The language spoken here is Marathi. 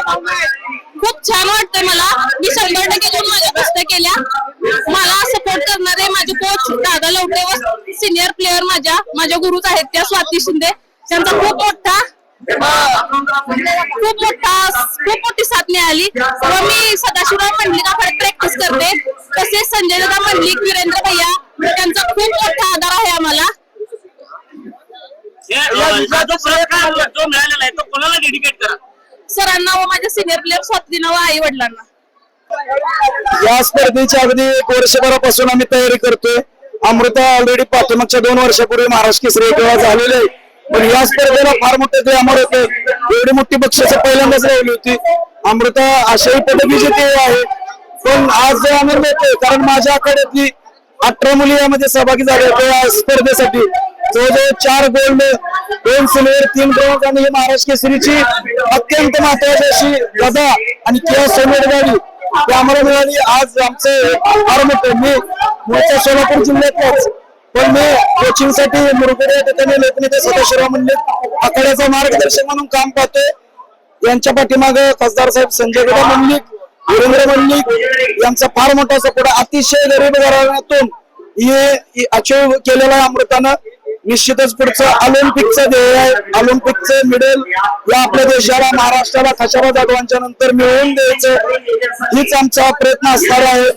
खूप छान वाटतंय मला. मी 100% गुण माझ्या कुस्त्या केल्या. मला सपोर्ट करणारे माझे कोच दादा लवटे व सिनियर प्लेयर माझ्या गुरुच आहेत त्या स्वाती शिंदे. त्यांचा खूप मोठी साथ मिळाली व मी सदाशिवराव मंडलिकाकडे प्रॅक्टिस करते. तसेच संजय दादा मंडलिक, वीरेंद्र भैया त्यांचा खूप मोठा आधार आहे आम्हाला. जो मिळालेला आहे तो कोणाला डेडिकेट करा? सरांना व माझ्या सिनियर प्लेयर स्वातींना व आई वडिलांना. या स्पर्धेची अगदी 1 वर्षभरापासून आम्ही तयारी करतोय. अमृता ऑलरेडी पाठीमागच्या 2 वर्षापूर्वी महाराष्ट्र केसरी 1 वेळा झालेले आहे, पण या स्पर्धेला फार मोठे ग्लॅमर होते. एवढी मोठी बक्षिसं पहिल्यांदाच लावली होती. अमृता आशियाई पदक विजेती आहे, पण आज आनंद होतोय कारण माझ्या आखाड्यातली 18 मुली यामध्ये सहभागी झाल्या होत्या स्पर्धेसाठी. जवळजवळ 4 गोल्ड, 2 सिल्वर, 3 ब्रॉन्झ आणि ही महाराष्ट्र केसरीची अत्यंत महत्वाची अशी गदा आणि सोनेरी गाडी ती आम्हाला मिळाली. आज आमचं फार मोठं, मी मूळच्या सोलापूर जिल्ह्यातच, पण मी कोचिंगसाठी मुरगुडे या ठिकाणी लोकनेते सदाशिवराव मंडलिक आखाड्याचं मार्गदर्शक म्हणून काम पाहतोय. यांच्या पाठीमागे खासदार साहेब संजय दादा मंडलिक, वीरेंद्र मंडलिक यांचा फार मोठा सपोर्ट. अतिशय गरीब घराण्यातून हे अचीव केलेला आहे अमृतानं. निश्चितच पुढचं ऑलिम्पिकचं ध्येय आहे. ऑलिम्पिकचं मेडल या आपल्या देशाला, महाराष्ट्राला खशाबा जाधवांच्या नंतर मिळवून द्यायचं हीच आमचा प्रयत्न असणार आहे.